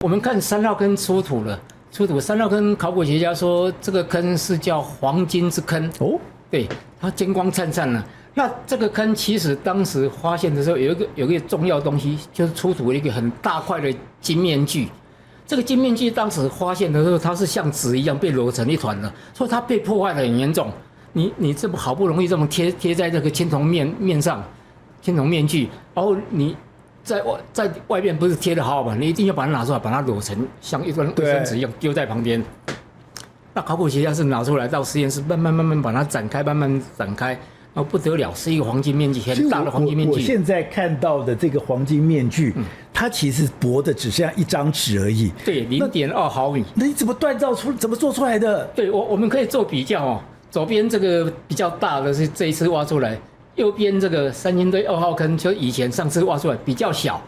我们看三号坑出土了，三号坑考古学家说这个坑是叫黄金之坑哦，对，它金光灿灿了。那这个坑其实当时发现的时候有一个重要东西，就是出土了一个很大块的金面具。这个金面具当时发现的时候，它是像纸一样被揉成一团了，所以它被破坏得很严重。你这么好不容易这么贴在这个青铜面上，青铜面具，然后你在外面不是贴得好嘛，你一定要把它拿出来，把它揉成像一段卫生纸一样丢在旁边。那考古学家是拿出来到实验室慢慢把它展开，慢慢展开。哦，不得了，是一个黄金面具，很大的黄金面具。我现在看到的这个黄金面具，它其实薄的只剩下一张纸而已。对，0.2毫米。那你怎么锻造出？怎么做出来的？对，我们可以做比较哦。左边这个比较大的是这一次挖出来，右边这个三星堆2号坑就以前上次挖出来比较小。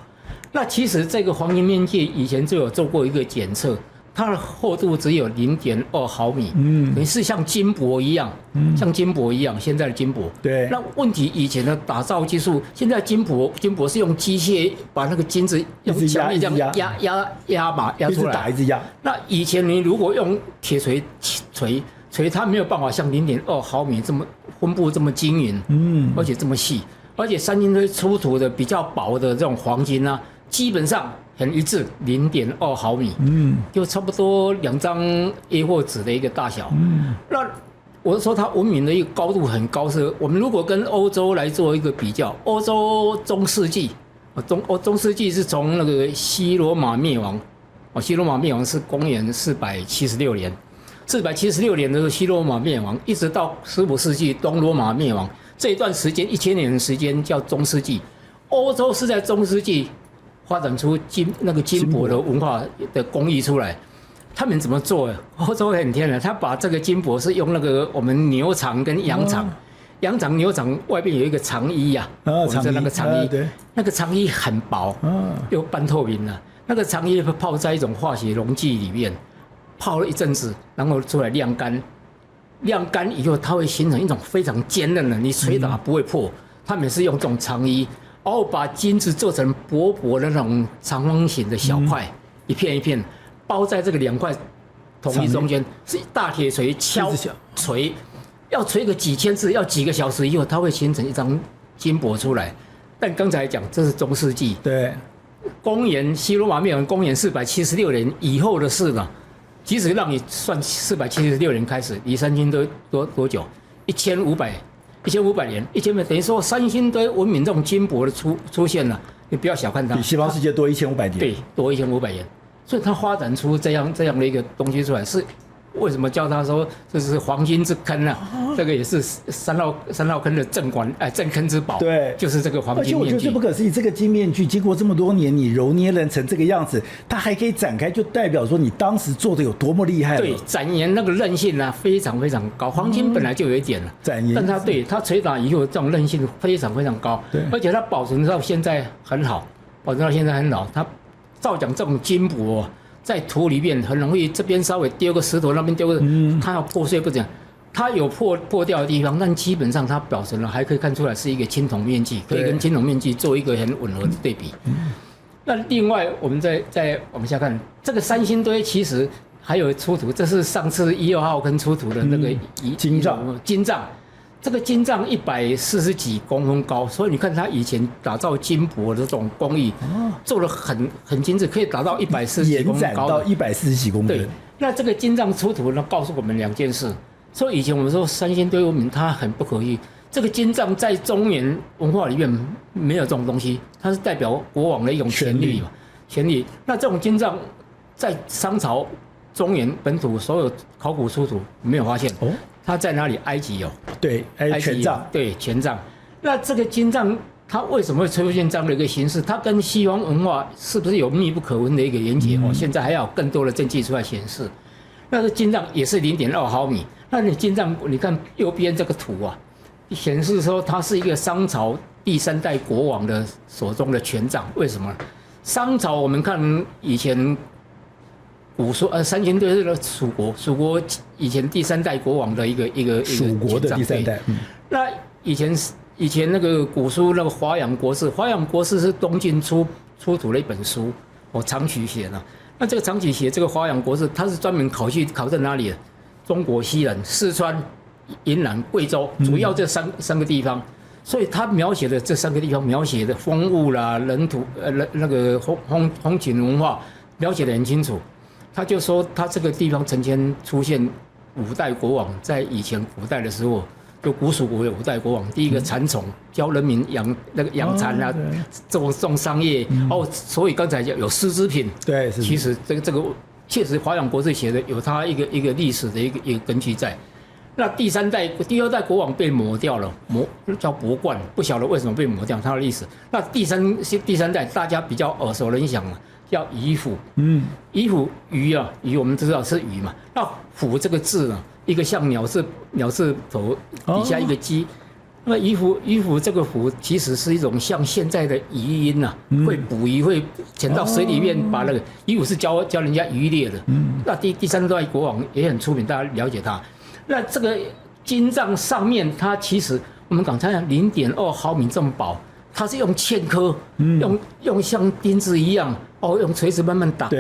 那其实这个黄金面具以前就有做过一个检测。它的厚度只有0.2毫米，等于是像金箔一样，像金箔一样，现在的金箔。对。那问题以前的打造技术，现在金箔是用机械把那个金子用强力这样压出来，一直压。那以前你如果用铁锤锤，它没有办法像0.2毫米这么分布这么均匀，而且这么细，而且三星堆出土的比较薄的这种黄金啊，基本上很一致，0.2毫米，就差不多2张 A4 纸的一个大小。那我说它文明的一个高度很高，是我们如果跟欧洲来做一个比较，欧洲中世纪，中世纪是从那个西罗马灭亡，西罗马灭亡是公元476年，476年的时候西罗马灭亡，一直到15世纪东罗马灭亡，这一段时间1000年的时间叫中世纪。欧洲是在中世纪发展出金箔的文化的工艺出来，他们怎么做？欧洲很天然，他把这个金箔是用那个我们牛肠跟羊肠，羊肠牛肠外边有一个肠衣呀，我们的那个肠衣，那个肠衣很薄，又半透明的，那个肠衣泡在一种化学溶剂里面，泡了一阵子，然后出来晾干，晾干以后它会形成一种非常坚韧的，你捶打不会破。他们是用这种肠衣。然后把金子做成薄薄的那种长方形的小块，一片一片包在这个2块统一中间，是大铁锤敲锤，要锤个几千次，要几个小时以后，它会形成一张金箔出来。但刚才讲这是中世纪，对，西罗马灭亡，公元476年以后的事了。即使让你算476年开始，离三星堆多久？1500年，1500年，等于说三星堆文明这种金箔的出现了，你不要小看它，比西方世界多1500年，对，多1500年，所以它发展出这样的一个东西出来，是为什么叫它说这是黄金之坑啊？这个也是三号坑的镇坑之宝，对，就是这个黄金面具。而且我觉得最不可思议，这个金面具经过这么多年，你揉捏成这个样子，它还可以展开，就代表说你当时做的有多么厉害了。对，展延那个韧性啊，非常非常高。黄金本来就有一点了，展延，但它捶打以后，这种韧性非常非常高，对，而且它保存到现在很好，它照讲这种金箔在土里面很容易，这边稍微丢个石头，那边丢个，它要破碎不讲，它有破掉的地方，但基本上它保存了，还可以看出来是一个青铜面具，可以跟青铜面具做一个很吻合的对比。那另外我们再往下看，这个三星堆其实还有出土，这是上次1、2号坑出土的那个金杖。这个金杖140几公分高，所以你看它以前打造金箔的这种工艺，做得很精致，可以达到140几公分高，延展到140几公分。对，那这个金杖出土呢，告诉我们2件事。所以以前我们说三星堆文明它很不可议，这个金杖在中原文化里面没有这种东西，它是代表国王的一种权力嘛，权力。那这种金杖在商朝中原本土所有考古出土没有发现。它在哪里？埃及有，对，权杖，对，权杖。那这个金杖它为什么会出现这样的一个形式？它跟西方文化是不是有密不可分的一个连结？现在还要有更多的证据出来显示。那个金杖也是0.2毫米。那你金杖，你看右边这个图啊，显示说它是一个商朝第3代国王的手中的权杖。为什么？商朝我们看以前。三星堆是蜀国以前第3代国王的一个蜀国的第3代。那以前那个古书那个华阳国志是东晋出土了一本书，长渠写的。那这个长崎写这个华阳国志，他是专门考在哪里？中国西南、四川、云南、贵州，主要这三个地方。所以他描写的这3个地方，描写的风物啦、人土、那个风情文化，描写得很清楚。他就说，他这个地方曾经出现5代国王，在以前古代的时候，就古蜀国有5代国王。第一个蚕丛，教人民养蚕啊，种商业。所以刚才讲有丝织品。对，其实这个确实华阳国志写的有他一个历史的一个根据在。那第2代国王被抹掉了，叫伯冠，不晓得为什么被抹掉，他的历史。那第三代大家比较耳熟能详了，叫夷府。夷府鱼啊，鱼我们知道是鱼嘛。那府这个字呢，一个像鸟字头底下一个鸡。那夷府这个府其实是一种像现在的鱼鹰啊，会捕鱼，会潜到水里面把那个夷府是教人家渔猎的。那第3代国王也很出名，大家了解他。那这个金杖上面，它其实我们刚才讲0.2毫米这么薄，它是用嵌刻，用像钉子一样，用锤子慢慢打，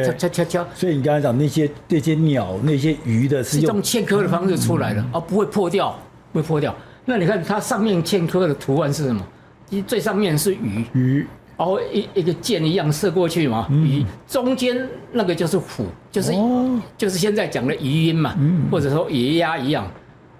敲。所以你刚才讲那些鸟、那些鱼的是用嵌刻的方式出来的，不会破掉，不会破掉。那你看它上面嵌刻的图案是什么？最上面是鱼，然后一个箭一样射过去嘛，鱼中间那个就是虎，就是现在讲的鱼鹰嘛，或者说野鸭一样，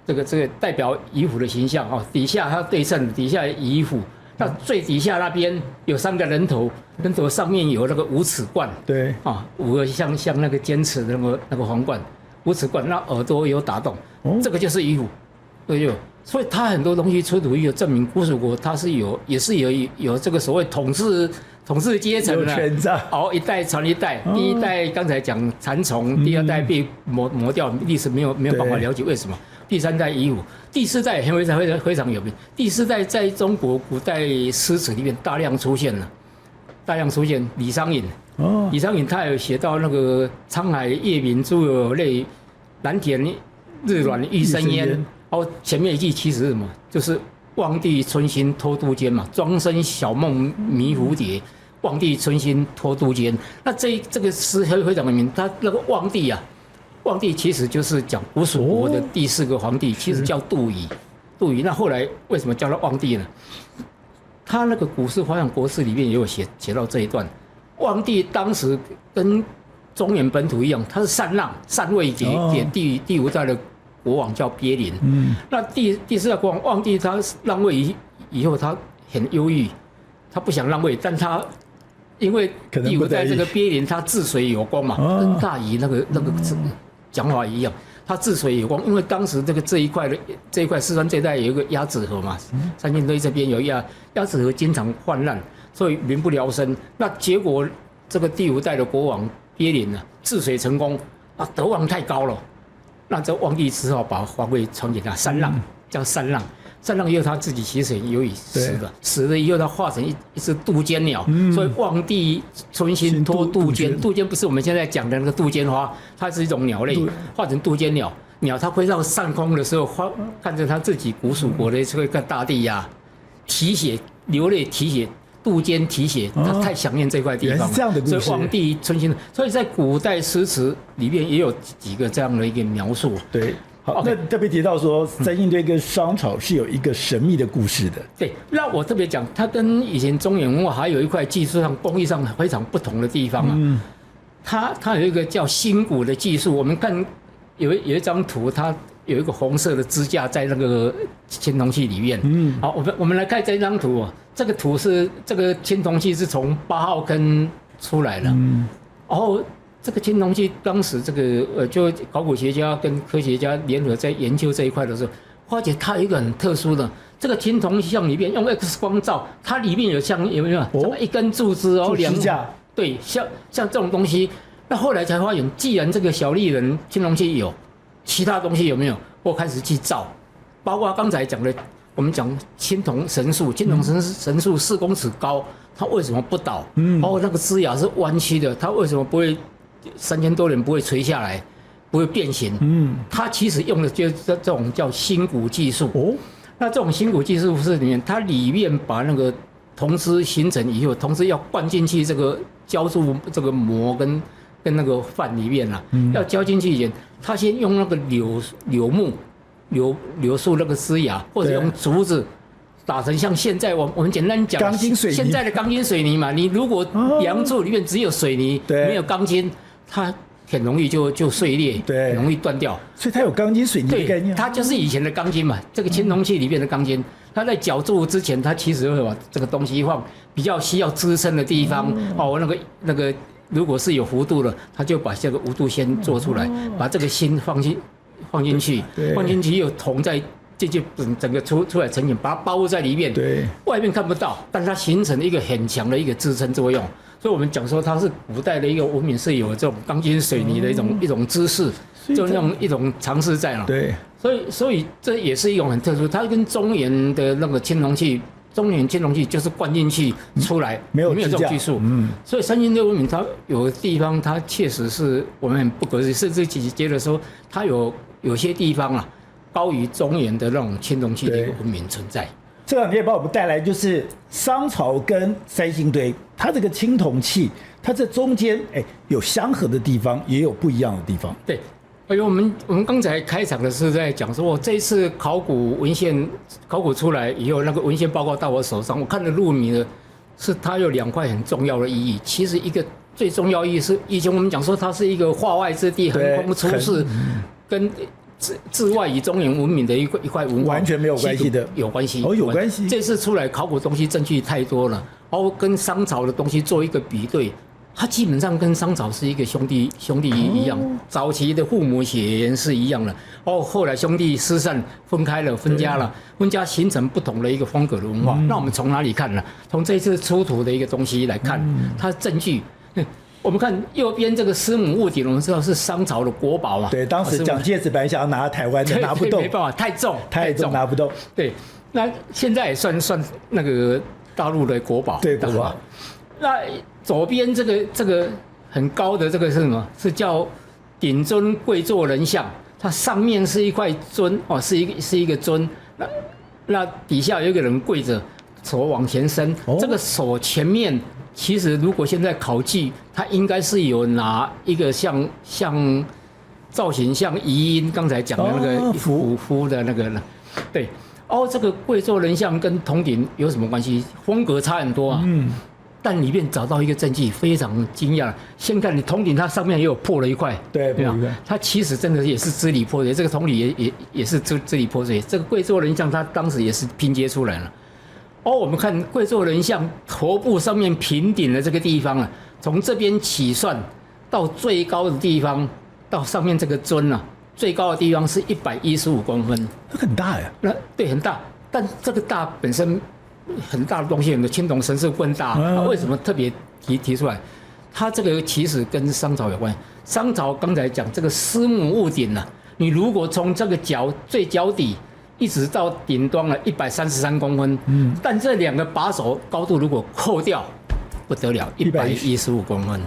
这个代表夷虎的形象啊。底下它对称，底下夷虎，那最底下那边有3个人头，人头上面有那个5齿冠，对，5个像那个尖齿的那个皇冠，5齿冠，那耳朵有打洞，这个就是夷虎，对。所以它很多东西出土有证明古蜀国它是也是有这个所谓统治阶层的，一代传一代，第1代刚才讲蚕丛，第2代被磨掉，历史没有办法了解为什么，第3代夷虎，第4代非常有名，第4代在中国古代诗词里面大量出现李商隐，李商隐他有写到那个沧海夜明珠有泪，蓝田日暖玉生烟。前面一句其实是什么？就是望帝春心托杜鹃嘛，庄生晓梦迷蝴蝶，望帝春心托杜鹃。那这个诗非常有名，他那个望帝啊，望帝其实就是讲古蜀国的第4个皇帝，其实叫杜宇。那后来为什么叫他望帝呢？他那个古诗《华阳国志》里面也有写到这一段，望帝当时跟中原本土一样，他是禅位给第5代的国王叫鳖灵，那第4代国王望帝他让位以后，他很忧郁，他不想让位，但他因为第5代这个鳖灵他治水有功嘛，跟大禹那个讲法一样，他治水有功，因为当时这一块四川这一带有一个鸭子河嘛，三星堆这边有鸭子河经常泛滥，所以民不聊生。那结果这个第5代的国王鳖灵啊，治水成功，德望太高了。那这望帝只好把皇位传给他，三让，叫三让。三让以后他自己其实也由于死了以后他化成一只杜鹃鸟，所以望帝春心托杜鹃。杜鹃不是我们现在讲的那个杜鹃花，它是一种鸟类，化成杜鹃鸟。它飞到上空的时候，看着他自己古蜀国的这个大地呀，流泪啼血。杜鹃啼血，他太想念这块地方了，所以望帝春心。所以在古代诗词里面也有几个这样的一个描述。对，好，那特别提到说，在印度跟商朝是有一个神秘的故事的。对，那我特别讲，它跟以前中原文化还有一块技术上、工艺上非常不同的地方啊。它有一个叫新鼓的技术，我们看有一张图，它有一个红色的支架在那个青铜器里面。好，我们来看这张图啊。这个图是这个青铜器是从8号坑出来的，然后这个青铜器当时这个就考古学家跟科学家联合在研究这一块的时候，发觉它有一个很特殊的，这个青铜像里面用 X 光照，它里面有没有一根柱子支架？对，像这种东西，那后来才发现，既然这个小丽人青铜器有，其他东西有没有？我开始去照，包括刚才讲的。我们讲青铜神树4公尺高，它为什么不倒？那个枝桠是弯曲的，它为什么不会3000多年不会垂下来，不会变形？它其实用的就是这种叫新骨技术。那这种新骨技术是里面，它里面把那个铜枝形成以后，同时要灌进去这个浇筑这个膜跟跟那个饭里面啊，要浇进去以前，他先用那个柳木、柳树那个枝芽，或者用竹子打成像现在我们简单讲钢筋水泥，现在的钢筋水泥嘛。你如果梁柱里面只有水泥，没有钢筋，它很容易就碎裂，很容易断掉。所以它有钢筋水泥的概念。它就是以前的钢筋嘛，这个青铜器里面的钢筋，它在绞铸之前，它其实会把这个东西放比较需要支撑的地方。那个如果是有弧度的，它就把这个弧度先做出来，把这个芯放进去，放进去有铜在。就整个出来成型，把它包覆在里面，对，外面看不到，但它形成了一个很强的一个支撑作用。所以我们讲说它是古代的一个文明是有这种钢筋水泥的一种姿势，就那种一种尝试在了。对，所以这也是一种很特殊，它跟中原的那个青铜器。中原青铜器就是灌进去出来，没有这种技术。所以三星堆文明它有的地方，它确实是我们很不可思议，甚至觉得说它有些地方啊。高于中原的那种青铜器的一个文明存在。这两天帮我们带来就是商朝跟三星堆，它这个青铜器，它这中间有相合的地方，也有不一样的地方。对，我们刚才开场的是在讲说，我这一次考古文献考古出来以后，那个文献报告到我手上，我看得入迷的是它有2块很重要的意义。其实一个最重要意义是，以前我们讲说它是一个化外之地，横空出世，跟自外于中原文明的一块文化完全没有关系的，有关系有关系。这次出来考古东西证据太多了，然后跟商朝的东西做一个比对，它基本上跟商朝是一个兄弟一样，早期的父母血缘是一样的，后来兄弟失散分开了，分家了，分家形成不同的一个风格的文化。那我们从哪里看呢？从这次出土的一个东西来看，它的证据。我们看右边这个司母戊鼎，我们知道是商朝的国宝嘛。对，当时蒋介石本来想要拿台湾的，拿不动，没办法，太重，拿不动。对，那现在也算那个大陆的国宝。对，国宝。那左边这个很高的这个是什么？是叫鼎尊跪坐人像，它上面是一块尊是一个尊，那底下有一个人跪着，手往前伸，这个手前面。其实，如果现在考据，它应该是有拿一个像造型像遗音刚才讲的那个虎符的那个，对，这个跪坐人像跟铜鼎有什么关系？风格差很多啊。但里面找到一个证据，非常惊讶。先看你铜鼎，它上面也有破了一块，对吧？它其实真的也是支离破碎，这个铜鼎也是支离破碎。这个跪坐人像，它当时也是拼接出来了。我们看跪坐人像头部上面平顶的这个地方啊，从这边起算到最高的地方，到上面这个尊啊，最高的地方是115公分，很大呀。对，很大。但这个大本身很大的东西，我们的青铜神是更大。为什么特别提出来？它这个其实跟商朝有关。商朝刚才讲这个司母戊鼎啊，你如果从这个最脚底。一直到顶端了133公分，但这2个把手高度如果扣掉，不得了，115公分。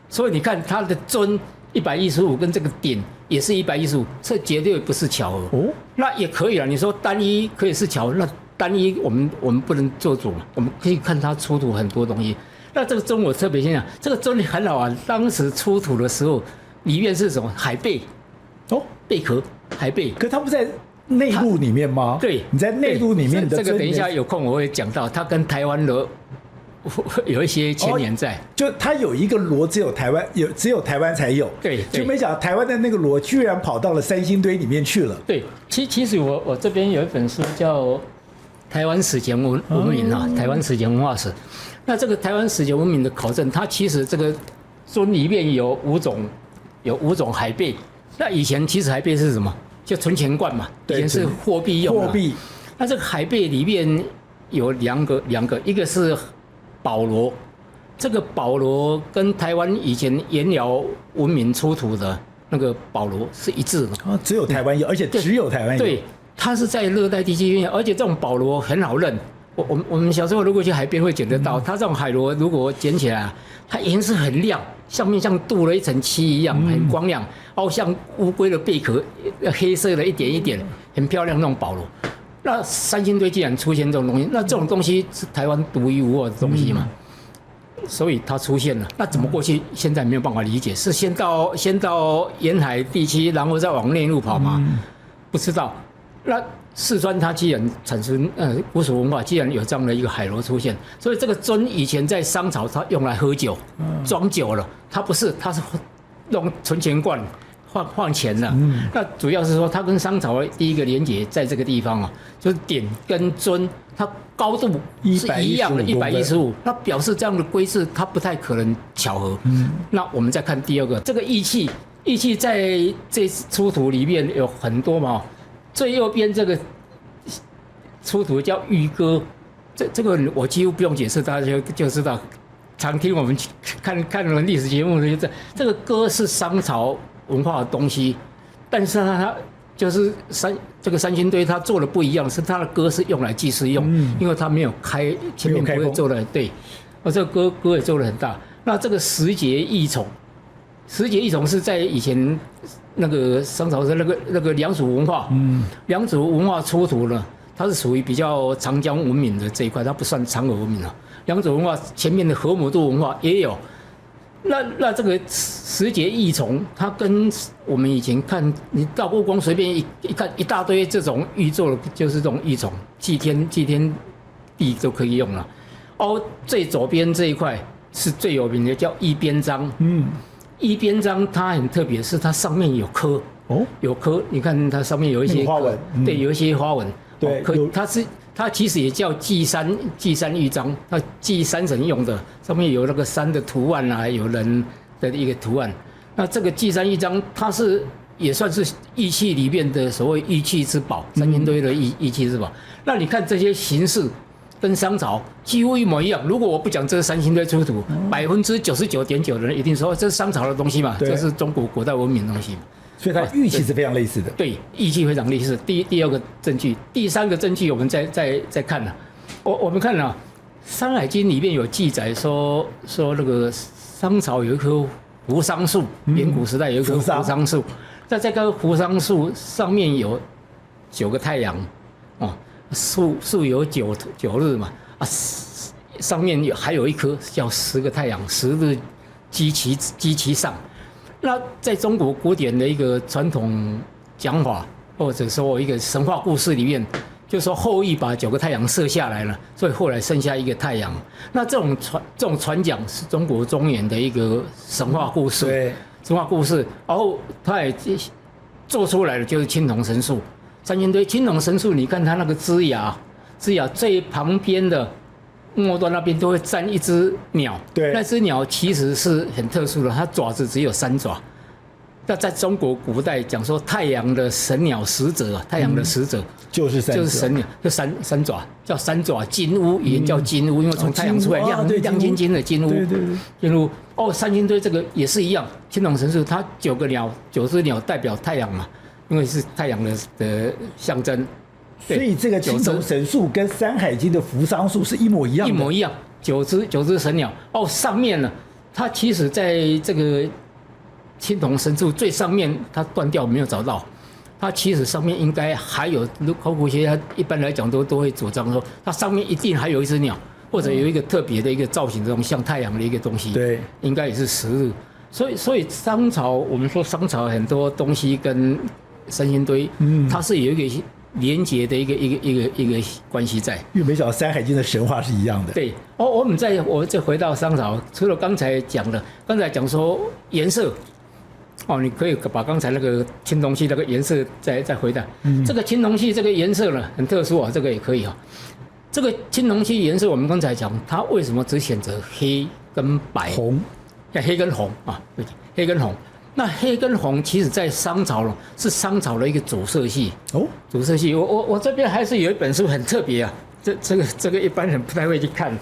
所以你看它的尊115跟这个顶也是115，这绝对不是巧合。那也可以了，你说单一可以是巧合，那单一我们不能做主嘛，我们可以看它出土很多东西。那这个尊我特别先讲，这个尊很好玩，当时出土的时候里面是什么？海贝，贝壳，海贝。可它不在。内陆里面吗？对，你在内陆里面的这个等一下有空我会讲到，它跟台湾的有一些牵连在。就它有一个螺，只有台湾才有。对，就没想到台湾的那个螺居然跑到了三星堆里面去了。对，其实我这边有一本书叫《台湾史前文明》啊，《台湾史前文化史》。那这个台湾史前文明的考证，它其实这个尊里面有5种海贝。那以前其实海贝是什么？就存钱罐嘛，以前是货币用的。货币。那这个海贝里面有两个，一个是保罗，这个保罗跟台湾以前颜辽文明出土的那个保罗是一致的。只有台湾有，而且只有台湾有。对，它是在热带地区，而且这种保罗很好认。我们小时候如果去海边会捡得到，它这种海螺如果捡起来，它颜色很亮，上面像镀了一层漆一样，很光亮，像乌龟的贝壳，黑色的一点一点，很漂亮那种保罗。那三星堆既然出现这种东西，那这种东西是台湾独一无二的东西嘛？所以它出现了。那怎么过去？现在没有办法理解，是先到沿海地区，然后再往内陆跑吗？不知道。那四川它既然产生古蜀文化，既然有这样的一个海螺出现，所以这个樽以前在商朝它用来喝酒、装酒了，它不是，它是用存钱罐换钱的。那主要是说它跟商朝的第一个连结在这个地方啊，就是鼎跟樽，它高度是一样的，115，那表示这样的规制它不太可能巧合。那我们再看第二个，这个义器在这出土里面有很多嘛。最右边这个出土叫玉戈，这个我几乎不用解释，大家就知道。常听我们看了历史节目的，这个戈是商朝文化的东西，但是它就是这个三星堆它做的不一样，是它的戈是用来祭祀用，因为它没有开前面不会做的对，这个戈也做的很大。那这个石节异冢是在以前。那个商朝的那个良渚文化，良渚文化出土呢，它是属于比较长江文明的这一块，它不算长河文明了。良渚文化前面的河姆渡文化也有。那这个石节异冢，它跟我们以前看，你到故宫随便一看，一大堆这种玉做的，就是这种异冢，祭天地都可以用了。最左边这一块是最有名的，叫一边章。一边章它很特别，是它上面有刻有刻，你看它上面有一些花纹，对，有一些花纹，对，它其实也叫祭山玉章，它祭山神用的，上面有那个山的图案啊，有人的一个图案。那这个祭山玉章，它也算是义器里面的所谓义器之宝，三星堆的义器之宝。那你看这些形式。跟商朝几乎一模一样。如果我不讲这是三星堆出土，99.9%的人一定说这是商朝的东西嘛，这是中国古代文明的东西。所以它玉器是非常类似的。对，玉器非常类似。第二个证据，第三个证据我们再看了。我们看了《山海经》里面有记载说那个商朝有一棵扶桑树，远古时代有一棵扶桑树，在这棵扶桑树上面有9个太阳，树有9日嘛，上面还有一颗叫10个太阳，10日积其上。那在中国古典的一个传统讲法，或者说一个神话故事里面，就说后羿把9个太阳射下来了，所以后来剩下1个太阳。那这种传讲是中国中原的一个神话故事，对，神话故事，然后他也做出来的就是青铜神树。三星堆青铜神树，你看它那个枝芽最旁边的末端那边都会站一只鸟，对，那只鸟其实是很特殊的，它爪子只有3爪。那在中国古代讲说太阳的神鸟使者，太阳的使者就是神鸟，就三爪，叫三爪金乌，也叫金乌，因为从太阳出来亮晶晶的金乌。对，金乌。三星堆这个也是一样，青铜神树它9只鸟代表太阳嘛。因为是太阳的象征，所以这个青铜神树跟《山海经》的扶桑树是一模一样的，一模一样。9只神鸟，上面呢，它其实在这个青铜神树最上面，它断掉没有找到，它其实上面应该还有，考古学家一般来讲都会主张说，它上面一定还有一只鸟，或者有一个特别的一个造型，这种像太阳的一个东西，对，应该也是10日。所以商朝，我们说商朝很多东西跟三星堆，它是有一个连结的一个关系在。因为没想到《山海经》的神话是一样的。对，我们再回到商朝，除了刚才讲说颜色，你可以把刚才那个青铜器那个颜色再回答。这个青铜器这个颜色呢很特殊啊，这个也可以啊。这个青铜器颜色我们刚才讲，它为什么只选择黑跟白？红，黑跟红啊，对，黑跟红。那黑跟红，其实在商朝呢，是商朝的一个主色系。主色系，我这边还是有一本书很特别啊，这个一般人不太会去看，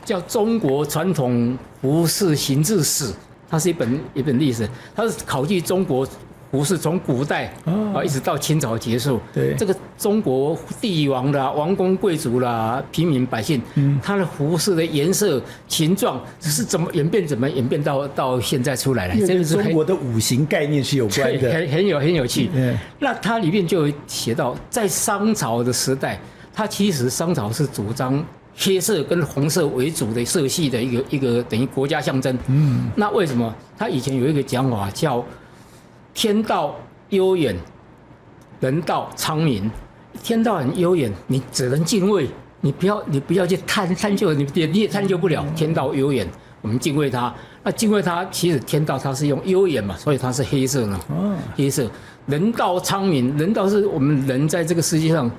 叫《中国传统服饰形制史》，它是一本历史，它是考据中国服饰从古代一直到清朝结束，对这个中国帝王啦、王公贵族啦、平民百姓，他的服饰的颜色、形状是怎么演变到现在出来的？这是中国的五行概念是有关的，很有趣。那它里面就有写到，在商朝的时代，它其实商朝是主张黑色跟红色为主的色系的一个等于国家象征。那为什么他以前有一个讲法叫天道悠远，人道昌明。天道很悠远，你只能敬畏，你不要去探究，你也探究不了。天道悠远，我们敬畏它。那敬畏它，其实天道它是用悠远嘛，所以它是黑色呢。黑色。人道昌明，人道是我们人在这个世界上。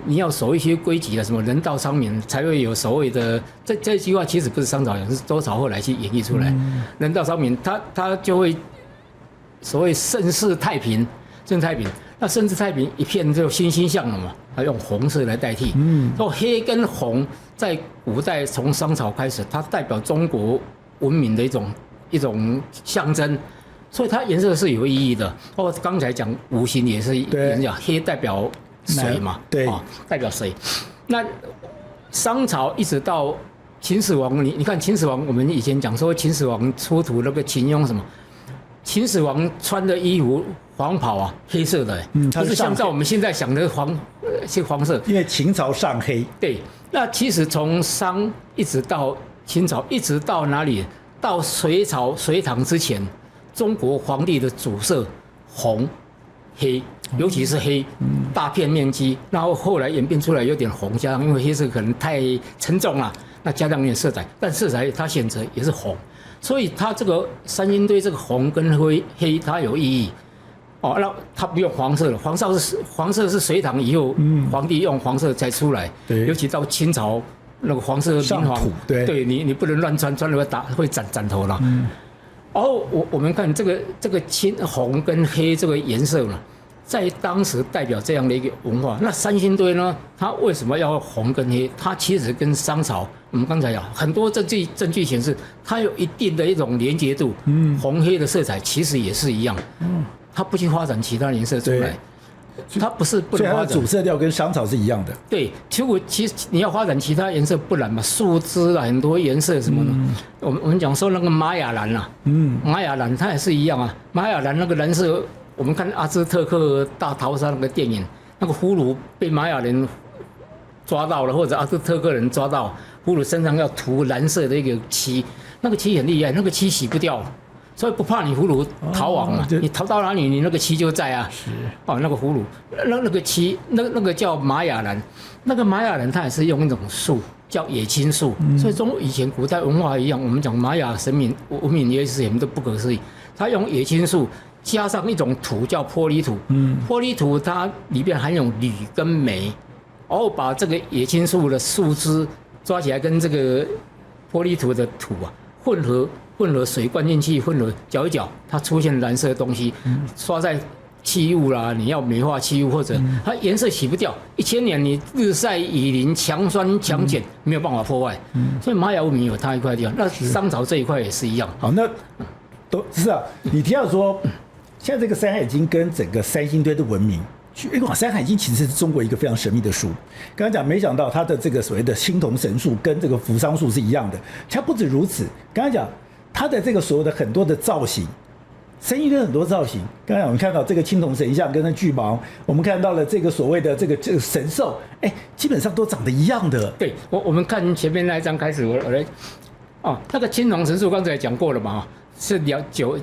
你要守一些规矩的，什么人道昌明，才会有所谓的这句话，其实不是商朝讲，是周朝后来去演绎出来。人道昌明，他就会所谓盛世太平，那盛世太平一片就欣欣向荣嘛，他用红色来代替。说黑跟红在古代从商朝开始，它代表中国文明的一种象征。所以它颜色是有意义的。刚才讲五行也是颜色，黑代表水嘛，对，代表水。那商朝一直到秦始皇，你看秦始皇，我们以前讲说秦始皇出土那个秦俑什么，秦始皇穿的衣服黄袍啊，黑色的，不是像照我们现在想的是黄色，因为秦朝上黑。对，那其实从商一直到秦朝，一直到哪里？到隋朝隋唐之前，中国皇帝的主色红。黑，尤其是黑，大片面积，然后后来演变出来有点红，加上因为黑色可能太沉重了，那加上一点色彩，但色彩它选择也是红，所以它这个三星堆这个红跟黑它有意义。那它不用黄色了，黄色是隋唐以后皇帝用黄色才出来，尤其到清朝那个黄色明黄，对你不能乱穿，穿了会斩头了。然后我们看这个青红跟黑这个颜色呢，在当时代表这样的一个文化。那三星堆呢，它为什么要红跟黑？它其实跟商朝，我们刚才讲很多证据显示，它有一定的一种连结度。红黑的色彩其实也是一样。它不去发展其他颜色出来。它不是不能发展，所以它的主色调跟商朝是一样的。对，其实你要发展其他颜色不然嘛，树枝啊，很多颜色什么的。我们讲说那个玛雅蓝啊，玛雅蓝它也是一样啊。玛雅蓝那个蓝色，我们看阿兹特克大逃杀那个电影，那个俘虏被玛雅人抓到了，或者阿兹特克人抓到，俘虏身上要涂蓝色的一个漆，那个漆很厉害，那个漆洗不掉。所以不怕你俘虏逃亡嘛，你逃到哪里，你那个漆就在啊。那个俘虏，那个漆，那个叫玛雅蓝，那个玛雅蓝它也是用一种树叫野青树，所以以前古代文化一样，我们讲玛雅神明文明也是很多不可思议，它用野青树加上一种土叫玻璃土，玻璃土它里面含有铝跟镁，然后把这个野青树的树枝抓起来跟这个玻璃土的土啊混合水灌进去，混合搅一搅，它出现蓝色的东西，刷在器物啦，你要美化器物或者它颜色洗不掉，1000年你日晒雨淋、强酸强碱没有办法破坏，所以玛雅文明有它一块地方，那商朝这一块也是一样。好，那都是啊，你提到说，现在这个《山海经》跟整个三星堆的文明。《山海经》其实是中国一个非常神秘的书。刚刚讲，没想到它的这个所谓的青铜神树跟这个扶桑树是一样的。它不止如此，刚刚讲它的这个所有的很多的造型，三星堆很多造型。刚才我们看到这个青铜神像跟那巨蟒，我们看到了这个所谓的这个神兽，基本上都长得一样的。对，我们看前面那一张开始，我来那个青铜神树刚才讲过了嘛，是9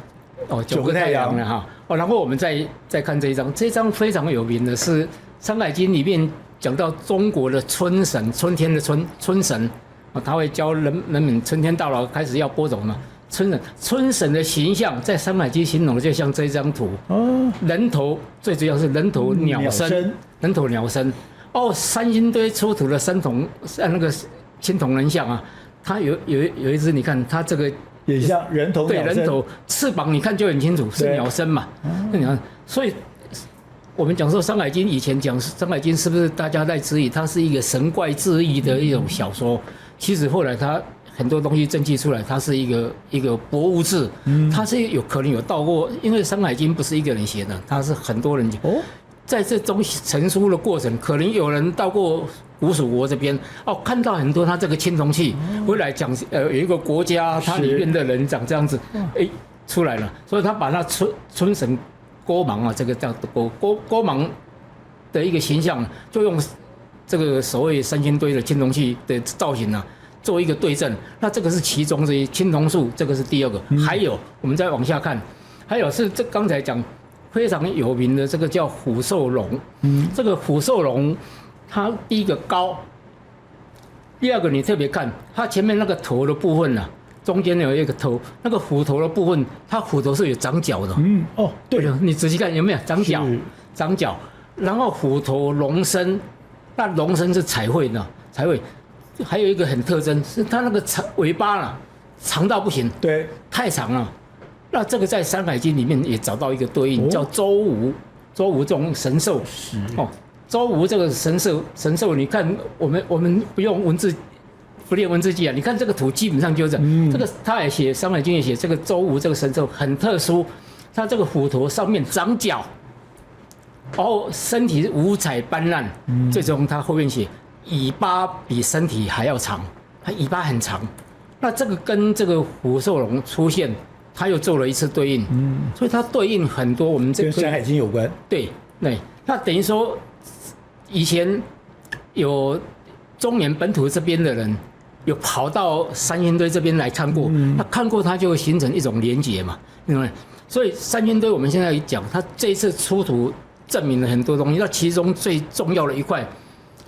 个太阳了哈。然后我们再看这一张，这一张非常有名的是《山海经》里面讲到中国的春神，春天的春神，他会教人们春天到了开始要播种嘛。春神的形象在《山海经》形容的就像这一张图，人头最主要是人头鸟身，人头鸟身。三星堆出土的那个青铜人像啊，它有一只，你看它这个。也像人头，对，人头翅膀你看就很清楚是鸟身嘛。所以我们讲说《山海经》，以前讲《山海经》是不是大家在质疑它是一个神怪志异的一种小说？其实后来它很多东西证据出来，它是一个博物志，它是可能有到过，因为《山海经》不是一个人写的，它是很多人写。在这中成书的过程，可能有人到过古蜀国这边，看到很多他这个青铜器，回来讲，有一个国家，它里面的人长这样子，出来了，所以他把那春神郭芒啊，这个叫郭芒的一个形象，就用这个所谓三星堆的青铜器的造型啊，做一个对证。那这个是其中之一，青铜树这个是第二个。还有我们再往下看，还有是这刚才讲非常有名的这个叫虎兽龙。这个虎兽龙，它第一个高，第二个你特别看它前面那个头的部分啊，中间有一个头，那个虎头的部分，它虎头是有长角的。对，你仔细看有没有长角？长角，然后虎头龙身，那龙身是彩绘的，彩绘。还有一个很特征是它那个尾巴啊，长到不行，对，太长了。那这个在《山海经》里面也找到一个对应，叫周吴。周吴这种神兽，周吴这个神兽，你看我们不用文字。不练文字记啊，你看这个图基本上就是这个，他也写《山海经》也写这个周吴这个神兽很特殊，它这个虎头上面长角，然后身体五彩斑斓，最终它后面写尾巴比身体还要长，它尾巴很长。那这个跟这个虎兽龙出现，它又做了一次对应，所以它对应很多我们这个跟《山海经》有关。对，那等于说以前有中原本土这边的人。有跑到三星堆这边来看过，那看过它就会形成一种连结嘛，对不对？所以三星堆我们现在讲，它这一次出土证明了很多东西，那其中最重要的一块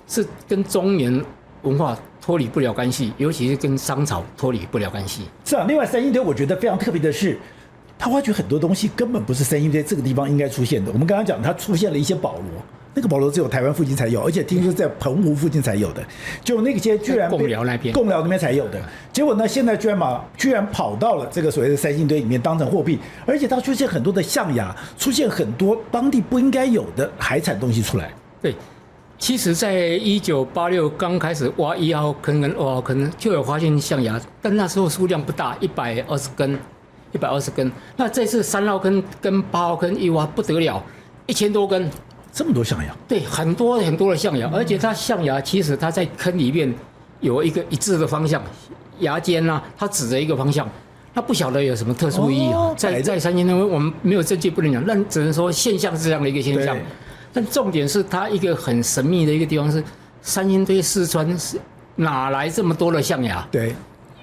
是跟中原文化脱离不了干系，尤其是跟商朝脱离不了干系。是啊，另外三星堆我觉得非常特别的是，它挖掘很多东西根本不是三星堆这个地方应该出现的。我们刚刚讲，它出现了一些宝螺。那个宝螺只有台湾附近才有，而且听说在澎湖附近才有的，就那些居然贡寮那边才有的。结果呢，现在居然跑到了这个所谓的三星堆里面当成货币，而且它出现很多的象牙，出现很多当地不应该有的海产东西出来。对，其实在1986刚开始挖1号坑跟2号坑就有发现象牙，但那时候数量不大，120根。那这次3号坑跟8号坑一挖不得了，1000多根。这么多象牙，对，很多的象牙，而且它象牙其实它在坑里面有一个一致的方向，牙尖啊，它指着一个方向，它不晓得有什么特殊意义啊。在三星堆我们没有证据不能讲，但只能说现象是这样的一个现象。但重点是它一个很神秘的一个地方是，三星堆四川是哪来这么多的象牙？对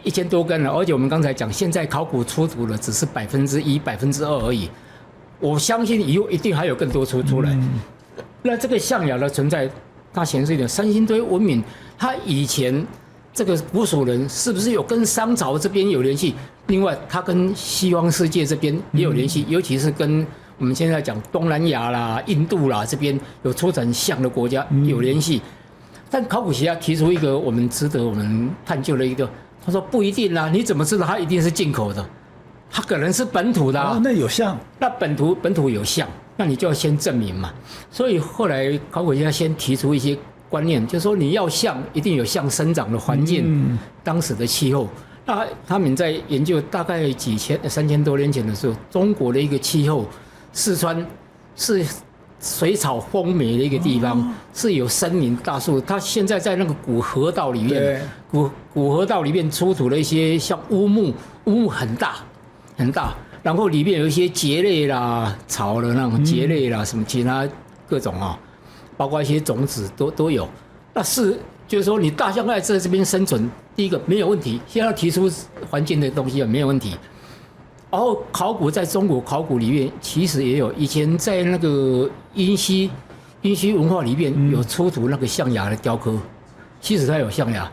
，1000多根了，而且我们刚才讲，现在考古出土的只是1%、2%而已，我相信以后一定还有更多出来。那这个象牙的存在，它显示一点三星堆文明，它以前这个古蜀人是不是有跟商朝这边有联系？另外，它跟西方世界这边也有联系，尤其是跟我们现在讲东南亚啦、印度啦这边有出产象的国家有联系。但考古学家提出一个我们值得我们探究的一个，他说不一定啦，你怎么知道它一定是进口的？它可能是本土的啊。那有象，那本土有象。那你就要先证明嘛，所以后来考古学家先提出一些观念，就是说你要象一定有象生长的环境，当时的气候。那他们在研究大概3000多年前的时候，中国的一个气候，四川是水草丰美的一个地方，是有森林大树。它现在在那个古河道里面，古河道里面出土了一些像乌木很大。然后里面有一些蕨类啦、草的那种蕨类啦，什么其他各种啊，包括一些种子都有。那就是说你大象在这边生存，第一个没有问题，现在提出环境的东西没有问题。然后考古在中国考古里面其实也有，以前在那个殷墟文化里面有出土那个象牙的雕刻，其实它有象牙。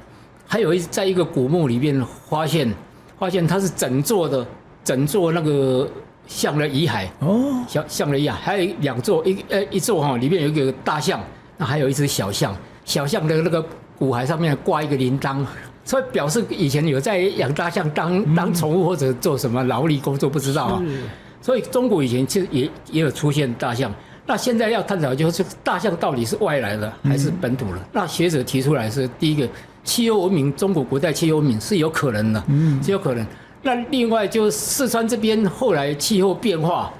还有在一个古墓里面发现它是整座那个象的遗骸象的遗骸，还有2座，一座哈里面有一个大象，那还有一只小象的那个骨骸上面挂一个铃铛，所以表示以前有在养大象当宠物或者做什么劳力工作，不知道啊。所以中国以前其实也有出现大象，那现在要探讨就是大象到底是外来的还是本土的？那学者提出来是第一个，气候文明，中国古代气候文明是有可能的，是有可能。那另外就四川这边后来气候变化，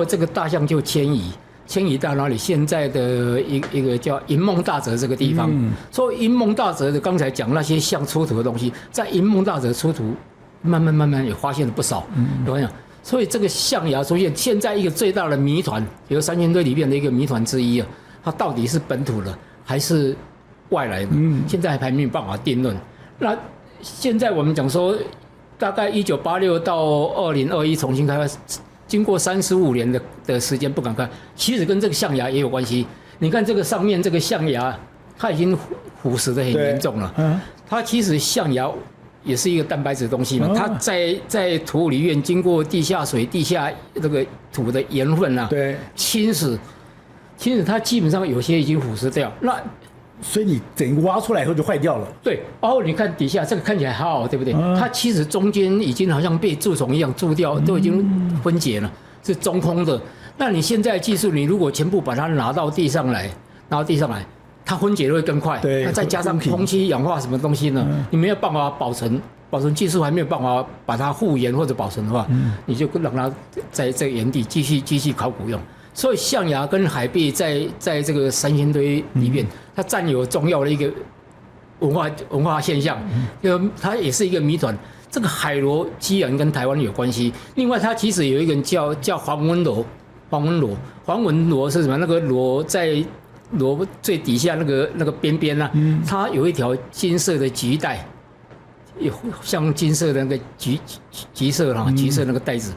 这个大象就迁移到哪里？现在的一个叫银梦大泽这个地方。所以银梦大泽的刚才讲那些象出土的东西，在银梦大泽出土，慢慢也发现了不少。有没有？所以这个象牙出现，现在一个最大的谜团，有三星堆里面的一个谜团之一啊，它到底是本土的还是外来的，现在还没有办法定论。那现在我们讲说，大概1986到2021重新开发，经过35年的时间不敢看，其实跟这个象牙也有关系。你看这个上面这个象牙，它已经腐蚀的很严重了。它其实象牙也是一个蛋白质的东西嘛，它在土里面经过地下水、地下那个土的盐分啊，对，侵蚀它基本上有些已经腐蚀掉。那所以你整个挖出来以后就坏掉了。对，你看底下这个看起来还好，对不对？它其实中间已经好像被蛀虫一样蛀掉，都已经分解了，是中空的。那你现在技术，你如果全部把它拿到地上来，它分解的会更快。对，那再加上空气氧化什么东西呢？你没有办法保存技术还没有办法把它复原或者保存的话，你就让它在这个原地继续考古用。所以象牙跟海贝在这个三星堆里面，它占有重要的一个文化现象，它也是一个谜团。这个海螺居然跟台湾有关系。另外，它其实有一个人叫黄文螺，黄文螺是什么？那个螺在螺最底下那个边边啊，它有一条金色的橘带，有像金色的那个橘色那个带子。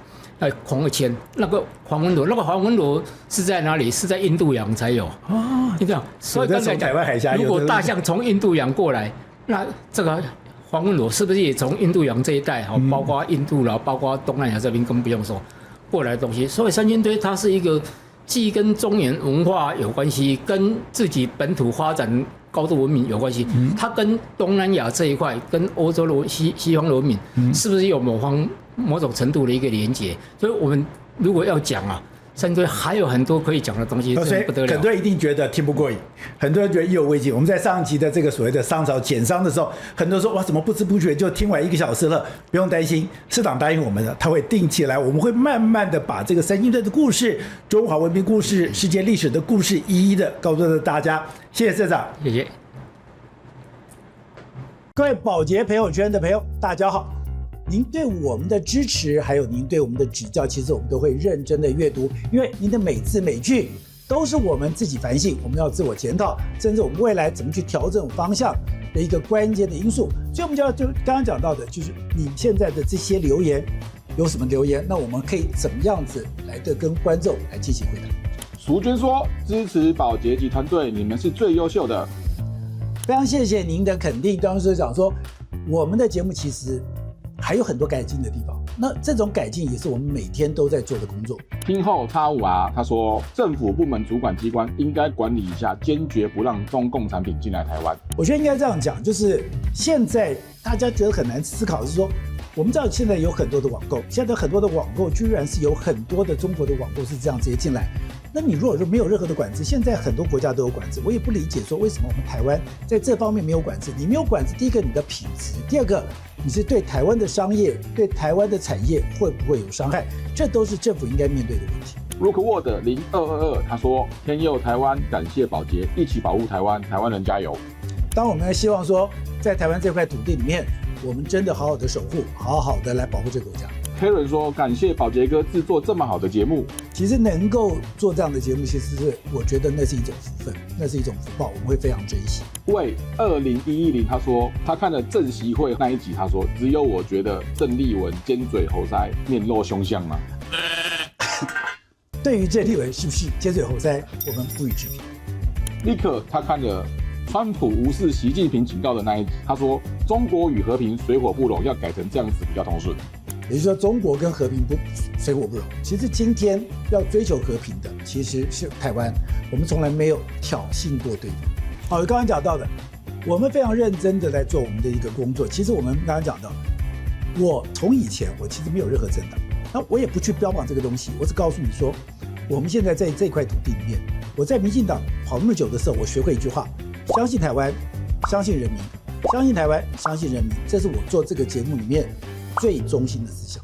黄二千那个黄文螺是在哪里？是在印度洋才有哦。你看，所以刚才讲，如果大象从印度洋过来，那这个黄文螺是不是也从印度洋这一带？包括印度啦，包括东南亚这边更不用说过来的东西。所以三星堆它是一个既跟中原文化有关系，跟自己本土发展高度文明有关系。它跟东南亚这一块，跟欧洲的西方的文明，是不是有某种程度的一个连结？所以我们如果要讲啊，三星堆还有很多可以讲的东西，真的不得了。很多人一定觉得听不过瘾，很多人觉得意犹未尽。我们在上一集的这个所谓的商朝减商的时候，很多人说哇，怎么不知不觉就听完1个小时了？不用担心，市长答应我们的，他会定期来，我们会慢慢的把这个三星堆的故事、中华文明故事、世界历史的故事一一的告诉大家。谢谢社长，谢谢各位宝洁朋友圈的朋友，大家好。您对我们的支持，还有您对我们的指教，其实我们都会认真的阅读，因为您的每字每句都是我们自己反省，我们要自我检讨，甚至我们未来怎么去调整方向的一个关键的因素。所以我们就刚刚讲到的，就是你现在的这些留言有什么留言，那我们可以怎么样子来的跟观众来进行回答。淑娟说：“支持宝洁集团队，你们是最优秀的。”非常谢谢您的肯定。当时讲说，我们的节目其实还有很多改进的地方，那这种改进也是我们每天都在做的工作。听后X5R他说，政府部门主管机关应该管理一下，坚决不让中共产品进来台湾。我觉得应该这样讲，就是现在大家觉得很难思考，是说我们知道现在有很多的网购，现在很多的网购居然是有很多的中国的网购是这样直接进来。那你如果说没有任何的管制，现在很多国家都有管制，我也不理解说为什么我们台湾在这方面没有管制。你没有管制，第一个你的品质，第二个你是对台湾的商业、对台湾的产业会不会有伤害，这都是政府应该面对的问题。Rookwood 0222他说，天佑台湾，感谢宝洁，一起保护台湾，台湾人加油。当我们希望说，在台湾这块土地里面，我们真的好好的守护，好好的来保护这个国家。Karen 说，感谢宝洁哥制作这么好的节目。其实能够做这样的节目，其实是我觉得那是一种福分，那是一种福报，我们会非常珍惜。喂20110他说，他看了政协会那一集，他说只有我觉得郑丽文尖嘴猴腮，面露凶相吗？对于郑丽文是不是尖嘴猴腮，我们不予置评。立刻他看了川普无视习近平警告的那一集，他说中国与和平水火不容，要改成这样子比较通顺。也就是说，中国跟和平水火不容。其实今天要追求和平的其实是台湾，我们从来没有挑衅过对方。好，刚刚讲到的，我们非常认真的在做我们的一个工作。其实我们刚刚讲到，我从以前我其实没有任何政党，那我也不去标榜这个东西，我只告诉你说，我们现在在这块土地里面，我在民进党跑那么久的时候，我学会一句话：相信台湾，相信人民，相信台湾，相信人民，这是我做这个节目里面最中心的思想。